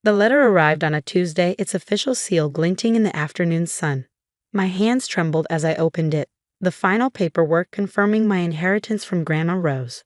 The letter arrived on a Tuesday, its official seal glinting in the afternoon sun. My hands trembled as I opened it, the final paperwork confirming my inheritance from Grandma Rose.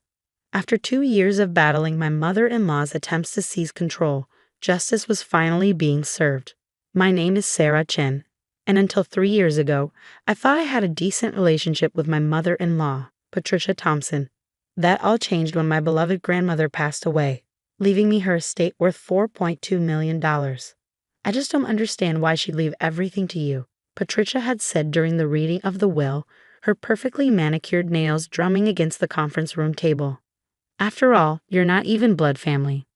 After 2 years of battling my mother-in-law's attempts to seize control, justice was finally being served. My name is Sarah Chen, and until 3 years ago, I thought I had a decent relationship with my mother-in-law, Patricia Thompson. That all changed when my beloved grandmother passed away, leaving me her estate worth $4.2 million. I just don't understand why she'd leave everything to you, Patricia had said during the reading of the will, her perfectly manicured nails drumming against the conference room table. After all, you're not even blood family.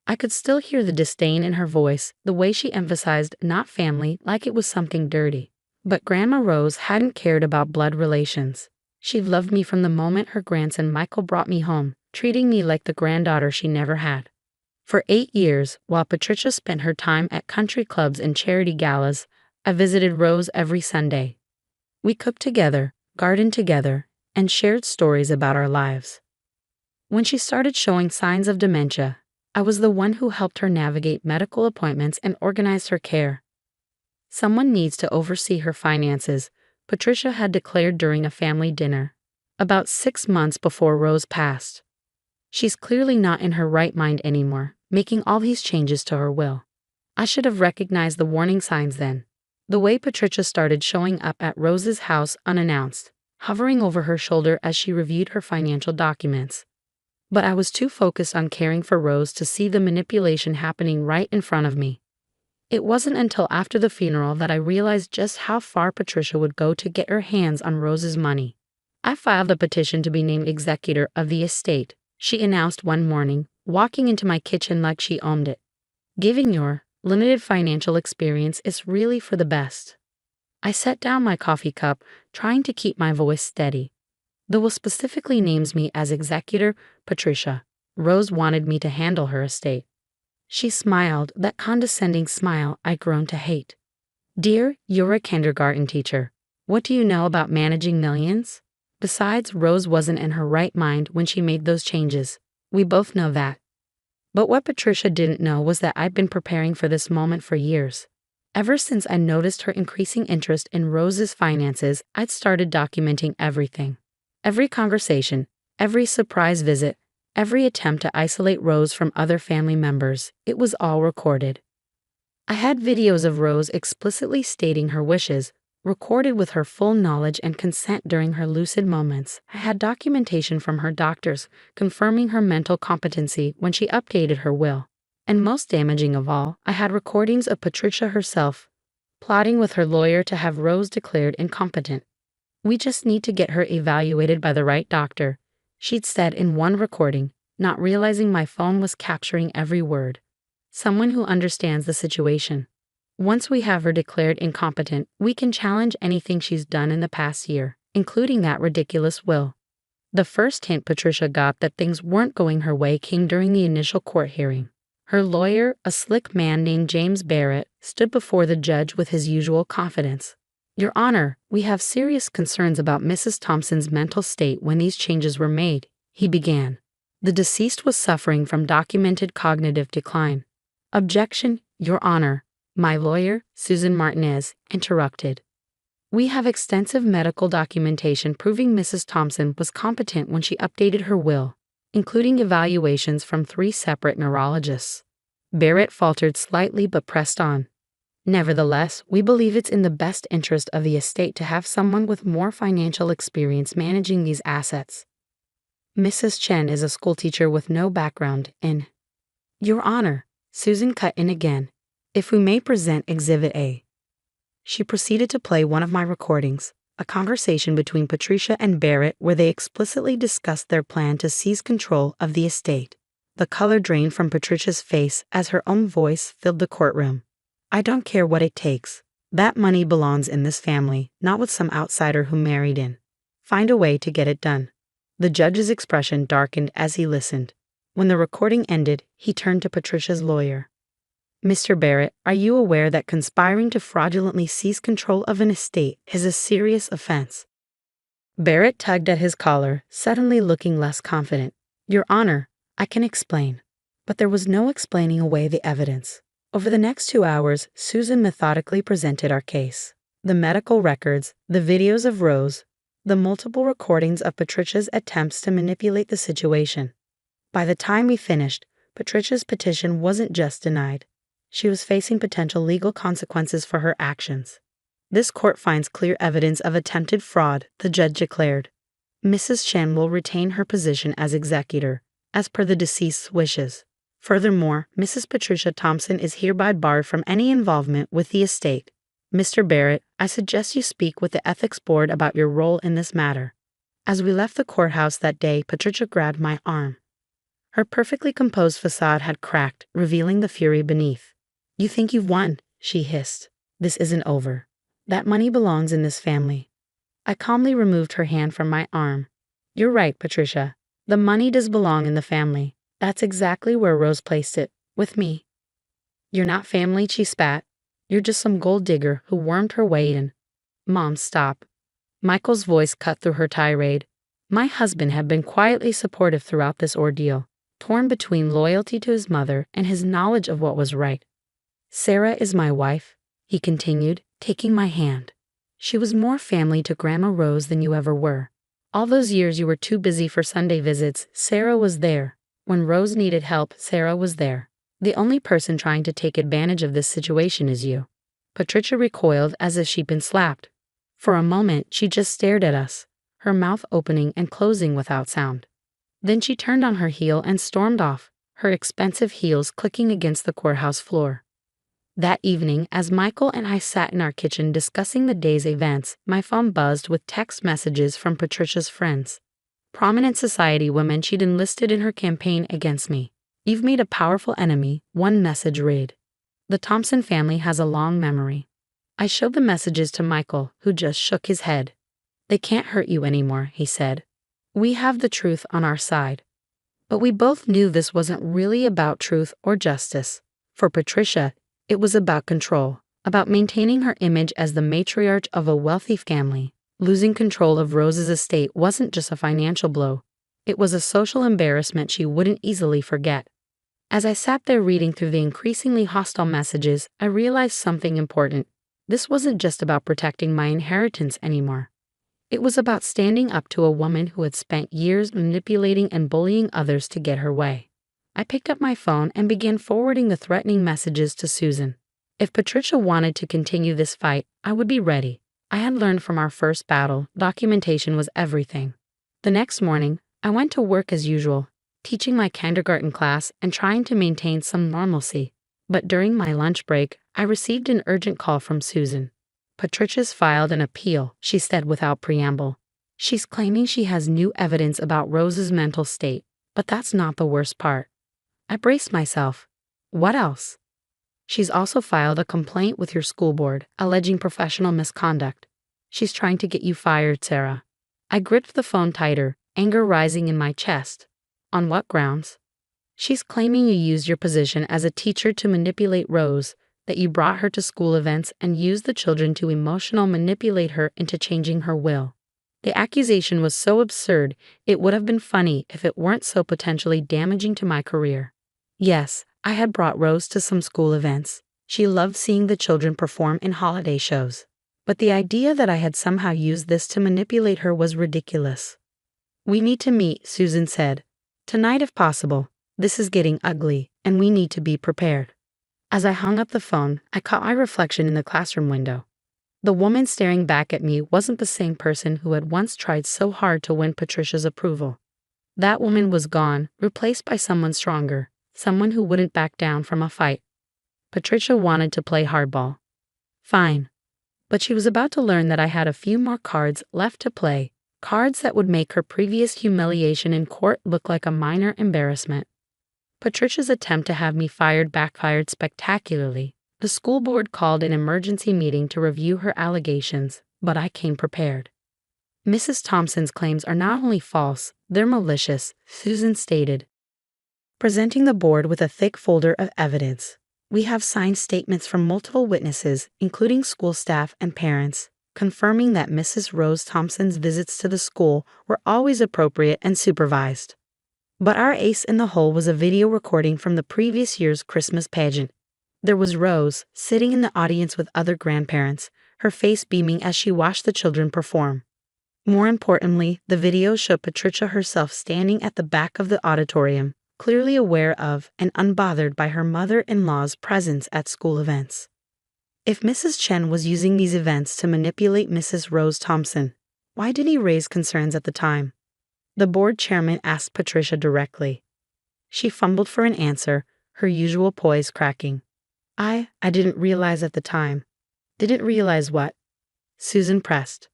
I could still hear the disdain in her voice, the way she emphasized not family like it was something dirty. But Grandma Rose hadn't cared about blood relations. She loved me from the moment her grandson Michael brought me home, treating me like the granddaughter she never had. For 8 years, while Patricia spent her time at country clubs and charity galas, I visited Rose every Sunday. We cooked together, gardened together, and shared stories about our lives. When she started showing signs of dementia, I was the one who helped her navigate medical appointments and organized her care. Someone needs to oversee her finances, Patricia had declared during a family dinner, about 6 months before Rose passed. She's clearly not in her right mind anymore, making all these changes to her will. I should have recognized the warning signs then. The way Patricia started showing up at Rose's house unannounced, hovering over her shoulder as she reviewed her financial documents. But I was too focused on caring for Rose to see the manipulation happening right in front of me. It wasn't until after the funeral that I realized just how far Patricia would go to get her hands on Rose's money. I filed a petition to be named executor of the estate, she announced one morning, walking into my kitchen like she owned it. Given your limited financial experience, is really for the best. I set down my coffee cup, trying to keep my voice steady. The will specifically names me as executor, Patricia. Rose wanted me to handle her estate. She smiled, that condescending smile I'd grown to hate. Dear, you're a kindergarten teacher. What do you know about managing millions? Besides, Rose wasn't in her right mind when she made those changes. We both know that. But what Patricia didn't know was that I'd been preparing for this moment for years. Ever since I noticed her increasing interest in Rose's finances, I'd started documenting everything. Every conversation, every surprise visit, every attempt to isolate Rose from other family members, it was all recorded. I had videos of Rose explicitly stating her wishes, recorded with her full knowledge and consent during her lucid moments. I had documentation from her doctors confirming her mental competency when she updated her will. And most damaging of all, I had recordings of Patricia herself, plotting with her lawyer to have Rose declared incompetent. We just need to get her evaluated by the right doctor, she'd said in one recording, not realizing my phone was capturing every word. Someone who understands the situation. Once we have her declared incompetent, we can challenge anything she's done in the past year, including that ridiculous will. The first hint Patricia got that things weren't going her way came during the initial court hearing. Her lawyer, a slick man named James Barrett, stood before the judge with his usual confidence. Your Honor, we have serious concerns about Mrs. Thompson's mental state when these changes were made, he began. The deceased was suffering from documented cognitive decline. Objection, Your Honor, my lawyer, Susan Martinez, interrupted. We have extensive medical documentation proving Mrs. Thompson was competent when she updated her will, including evaluations from 3 separate neurologists. Barrett faltered slightly but pressed on. Nevertheless, we believe it's in the best interest of the estate to have someone with more financial experience managing these assets. Mrs. Chen is a schoolteacher with no background in. Your Honor, Susan cut in again. If we may present Exhibit A. She proceeded to play one of my recordings, a conversation between Patricia and Barrett where they explicitly discussed their plan to seize control of the estate. The color drained from Patricia's face as her own voice filled the courtroom. I don't care what it takes. That money belongs in this family, not with some outsider who married in. Find a way to get it done. The judge's expression darkened as he listened. When the recording ended, he turned to Patricia's lawyer. Mr. Barrett, are you aware that conspiring to fraudulently seize control of an estate is a serious offense? Barrett tugged at his collar, suddenly looking less confident. Your Honor, I can explain. But there was no explaining away the evidence. Over the next 2 hours, Susan methodically presented our case. The medical records, the videos of Rose, the multiple recordings of Patricia's attempts to manipulate the situation. By the time we finished, Patricia's petition wasn't just denied. She was facing potential legal consequences for her actions. This court finds clear evidence of attempted fraud, the judge declared. Mrs. Shen will retain her position as executor, as per the deceased's wishes. Furthermore, Mrs. Patricia Thompson is hereby barred from any involvement with the estate. Mr. Barrett, I suggest you speak with the Ethics Board about your role in this matter. As we left the courthouse that day, Patricia grabbed my arm. Her perfectly composed facade had cracked, revealing the fury beneath. You think you've won, she hissed. This isn't over. That money belongs in this family. I calmly removed her hand from my arm. You're right, Patricia. The money does belong in the family. That's exactly where Rose placed it, with me. You're not family, she spat. You're just some gold digger who wormed her way in. Mom, stop. Michael's voice cut through her tirade. My husband had been quietly supportive throughout this ordeal, torn between loyalty to his mother and his knowledge of what was right. Sarah is my wife, he continued, taking my hand. She was more family to Grandma Rose than you ever were. All those years you were too busy for Sunday visits, Sarah was there. When Rose needed help, Sarah was there. The only person trying to take advantage of this situation is you. Patricia recoiled as if she'd been slapped. For a moment, she just stared at us, her mouth opening and closing without sound. Then she turned on her heel and stormed off, her expensive heels clicking against the courthouse floor. That evening, as Michael and I sat in our kitchen discussing the day's events, my phone buzzed with text messages from Patricia's friends. Prominent society women she'd enlisted in her campaign against me. You've made a powerful enemy, one message read. The Thompson family has a long memory. I showed the messages to Michael, who just shook his head. They can't hurt you anymore, he said. We have the truth on our side. But we both knew this wasn't really about truth or justice. For Patricia, it was about control, about maintaining her image as the matriarch of a wealthy family. Losing control of Rose's estate wasn't just a financial blow. It was a social embarrassment she wouldn't easily forget. As I sat there reading through the increasingly hostile messages, I realized something important. This wasn't just about protecting my inheritance anymore. It was about standing up to a woman who had spent years manipulating and bullying others to get her way. I picked up my phone and began forwarding the threatening messages to Susan. If Patricia wanted to continue this fight, I would be ready. I had learned from our first battle, documentation was everything. The next morning, I went to work as usual, teaching my kindergarten class and trying to maintain some normalcy. But during my lunch break, I received an urgent call from Susan. Patricia's filed an appeal, she said without preamble. She's claiming she has new evidence about Rose's mental state, but that's not the worst part. I braced myself. What else? She's also filed a complaint with your school board, alleging professional misconduct. She's trying to get you fired, Sarah. I gripped the phone tighter, anger rising in my chest. On what grounds? She's claiming you used your position as a teacher to manipulate Rose, that you brought her to school events and used the children to emotional manipulate her into changing her will. The accusation was so absurd, it would have been funny if it weren't so potentially damaging to my career. Yes, I had brought Rose to some school events. She loved seeing the children perform in holiday shows. But the idea that I had somehow used this to manipulate her was ridiculous. We need to meet, Susan said. Tonight if possible. This is getting ugly, and we need to be prepared. As I hung up the phone, I caught my reflection in the classroom window. The woman staring back at me wasn't the same person who had once tried so hard to win Patricia's approval. That woman was gone, replaced by someone stronger, someone who wouldn't back down from a fight. Patricia wanted to play hardball. Fine. But she was about to learn that I had a few more cards left to play, cards that would make her previous humiliation in court look like a minor embarrassment. Patricia's attempt to have me fired backfired spectacularly. The school board called an emergency meeting to review her allegations, but I came prepared. Mrs. Thompson's claims are not only false, they're malicious, Susan stated, presenting the board with a thick folder of evidence. We have signed statements from multiple witnesses, including school staff and parents, confirming that Mrs. Rose Thompson's visits to the school were always appropriate and supervised. But our ace in the hole was a video recording from the previous year's Christmas pageant. There was Rose, sitting in the audience with other grandparents, her face beaming as she watched the children perform. More importantly, the video showed Patricia herself standing at the back of the auditorium, clearly aware of and unbothered by her mother-in-law's presence at school events. If Mrs. Chen was using these events to manipulate Mrs. Rose Thompson, why did he raise concerns at the time? The board chairman asked Patricia directly. She fumbled for an answer, her usual poise cracking. I didn't realize at the time. Didn't realize what? Susan pressed.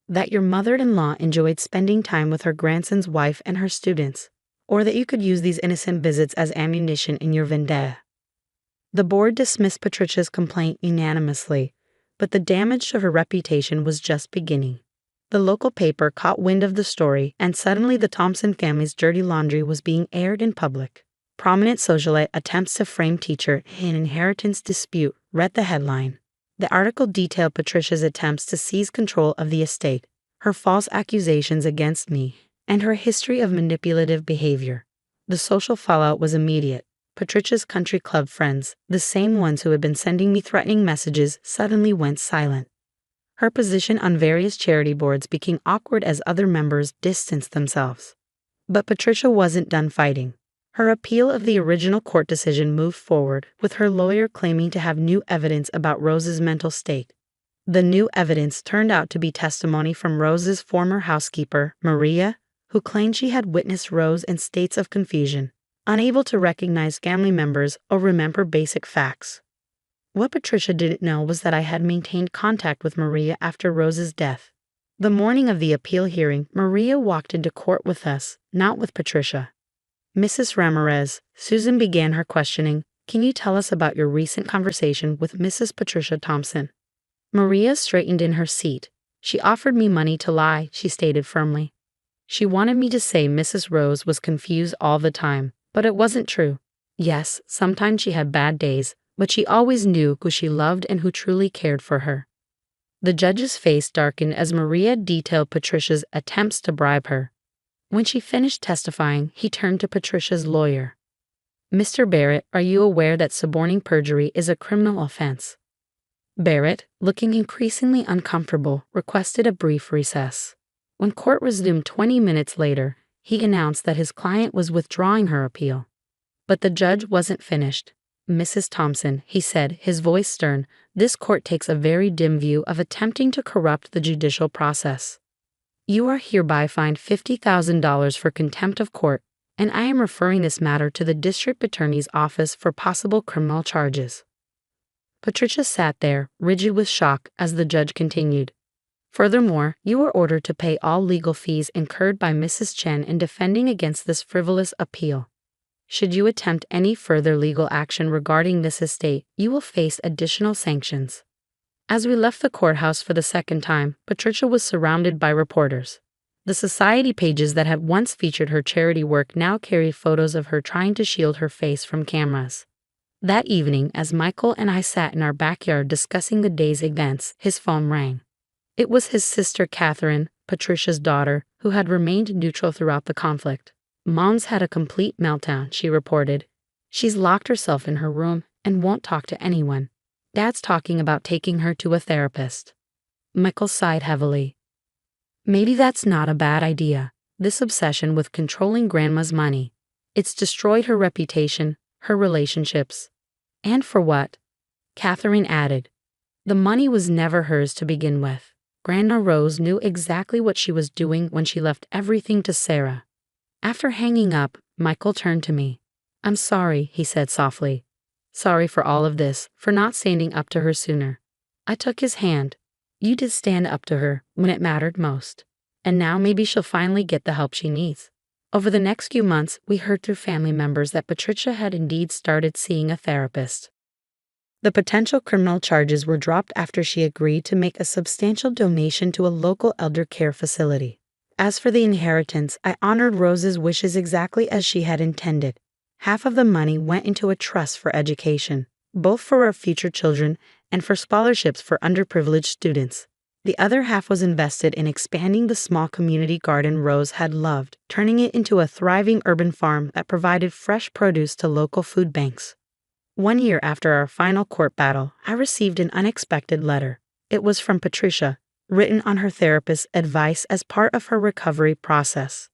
That your mother-in-law enjoyed spending time with her grandson's wife and her students, or that you could use these innocent visits as ammunition in your vendetta. The board dismissed Patricia's complaint unanimously, but the damage to her reputation was just beginning. The local paper caught wind of the story, and suddenly the Thompson family's dirty laundry was being aired in public. Prominent socialite attempts to frame teacher in inheritance dispute read the headline. The article detailed Patricia's attempts to seize control of the estate, her false accusations against me, and her history of manipulative behavior. The social fallout was immediate. Patricia's country club friends, the same ones who had been sending me threatening messages, suddenly went silent. Her position on various charity boards became awkward as other members distanced themselves. But Patricia wasn't done fighting. Her appeal of the original court decision moved forward, with her lawyer claiming to have new evidence about Rose's mental state. The new evidence turned out to be testimony from Rose's former housekeeper, Maria, who claimed she had witnessed Rose in states of confusion, unable to recognize family members or remember basic facts. What Patricia didn't know was that I had maintained contact with Maria after Rose's death. The morning of the appeal hearing, Maria walked into court with us, not with Patricia. Mrs. Ramirez, Susan began her questioning. Can you tell us about your recent conversation with Mrs. Patricia Thompson? Maria straightened in her seat. She offered me money to lie, she stated firmly. She wanted me to say Mrs. Rose was confused all the time, but it wasn't true. Yes, sometimes she had bad days, but she always knew who she loved and who truly cared for her. The judge's face darkened as Maria detailed Patricia's attempts to bribe her. When she finished testifying, he turned to Patricia's lawyer. Mr. Barrett, are you aware that suborning perjury is a criminal offense? Barrett, looking increasingly uncomfortable, requested a brief recess. When court resumed 20 minutes later, he announced that his client was withdrawing her appeal. But the judge wasn't finished. Mrs. Thompson, he said, his voice stern, this court takes a very dim view of attempting to corrupt the judicial process. You are hereby fined $50,000 for contempt of court, and I am referring this matter to the district attorney's office for possible criminal charges. Patricia sat there, rigid with shock, as the judge continued. Furthermore, you are ordered to pay all legal fees incurred by Mrs. Chen in defending against this frivolous appeal. Should you attempt any further legal action regarding this estate, you will face additional sanctions. As we left the courthouse for the second time, Patricia was surrounded by reporters. The society pages that had once featured her charity work now carried photos of her trying to shield her face from cameras. That evening, as Michael and I sat in our backyard discussing the day's events, his phone rang. It was his sister Catherine, Patricia's daughter, who had remained neutral throughout the conflict. Mom's had a complete meltdown, she reported. She's locked herself in her room and won't talk to anyone. Dad's talking about taking her to a therapist. Michael sighed heavily. Maybe that's not a bad idea. This obsession with controlling Grandma's money. It's destroyed her reputation, her relationships. And for what? Catherine added. The money was never hers to begin with. Grandma Rose knew exactly what she was doing when she left everything to Sarah. After hanging up, Michael turned to me. I'm sorry, he said softly. Sorry for all of this, for not standing up to her sooner. I took his hand. You did stand up to her when it mattered most. And now maybe she'll finally get the help she needs. Over the next few months, we heard through family members that Patricia had indeed started seeing a therapist. The potential criminal charges were dropped after she agreed to make a substantial donation to a local elder care facility. As for the inheritance, I honored Rose's wishes exactly as she had intended. Half of the money went into a trust for education, both for our future children and for scholarships for underprivileged students. The other half was invested in expanding the small community garden Rose had loved, turning it into a thriving urban farm that provided fresh produce to local food banks. 1 year after our final court battle, I received an unexpected letter. It was from Patricia, written on her therapist's advice as part of her recovery process.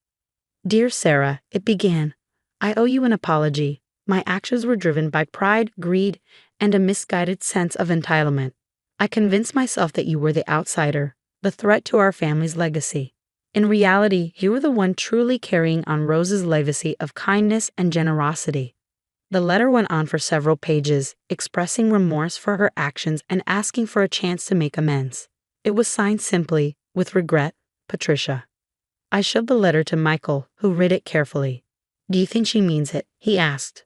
Dear Sarah, it began. I owe you an apology. My actions were driven by pride, greed, and a misguided sense of entitlement. I convinced myself that you were the outsider, the threat to our family's legacy. In reality, you were the one truly carrying on Rose's legacy of kindness and generosity. The letter went on for several pages, expressing remorse for her actions and asking for a chance to make amends. It was signed simply, with regret, Patricia. I showed the letter to Michael, who read it carefully. Do you think she means it? He asked.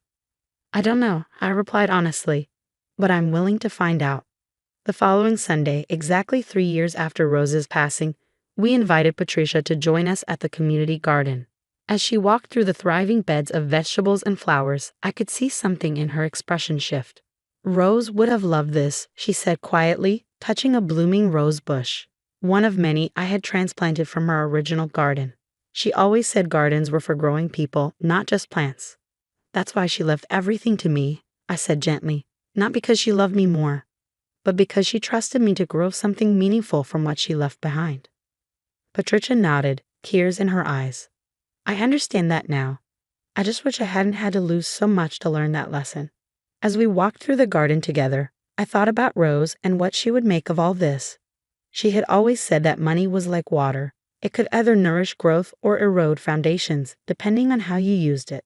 I don't know, I replied honestly, but I'm willing to find out. The following Sunday, exactly 3 years after Rose's passing, we invited Patricia to join us at the community garden. As she walked through the thriving beds of vegetables and flowers, I could see something in her expression shift. Rose would have loved this, she said quietly, touching a blooming rose bush, one of many I had transplanted from her original garden. She always said gardens were for growing people, not just plants. That's why she left everything to me, I said gently, not because she loved me more, but because she trusted me to grow something meaningful from what she left behind. Patricia nodded, tears in her eyes. I understand that now. I just wish I hadn't had to lose so much to learn that lesson. As we walked through the garden together, I thought about Rose and what she would make of all this. She had always said that money was like water. It could either nourish growth or erode foundations, depending on how you used it.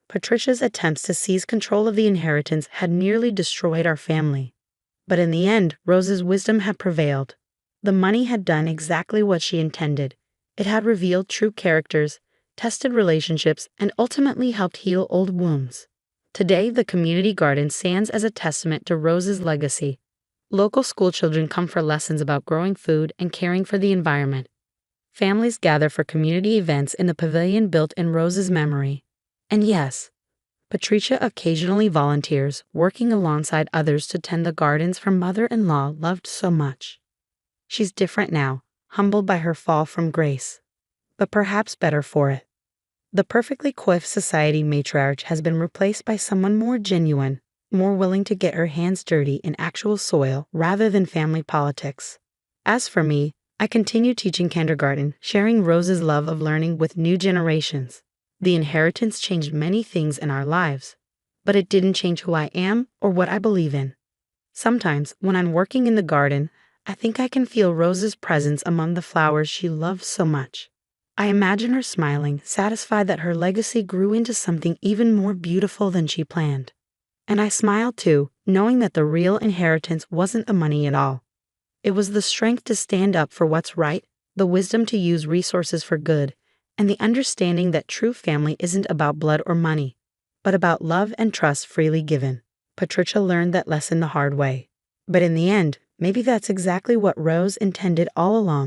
Patricia's attempts to seize control of the inheritance had nearly destroyed our family. But in the end, Rose's wisdom had prevailed. The money had done exactly what she intended. It had revealed true characters, tested relationships, and ultimately helped heal old wounds. Today, the community garden stands as a testament to Rose's legacy. Local schoolchildren come for lessons about growing food and caring for the environment. Families gather for community events in the pavilion built in Rose's memory. And yes, Patricia occasionally volunteers, working alongside others to tend the gardens her mother-in-law loved so much. She's different now, humbled by her fall from grace, but perhaps better for it. The perfectly coiffed society matriarch has been replaced by someone more genuine, more willing to get her hands dirty in actual soil rather than family politics. As for me, I continue teaching kindergarten, sharing Rose's love of learning with new generations. The inheritance changed many things in our lives, but it didn't change who I am or what I believe in. Sometimes, when I'm working in the garden, I think I can feel Rose's presence among the flowers she loves so much. I imagine her smiling, satisfied that her legacy grew into something even more beautiful than she planned. And I smile too, knowing that the real inheritance wasn't the money at all. It was the strength to stand up for what's right, the wisdom to use resources for good, and the understanding that true family isn't about blood or money, but about love and trust freely given. Patricia learned that lesson the hard way. But in the end, maybe that's exactly what Rose intended all along.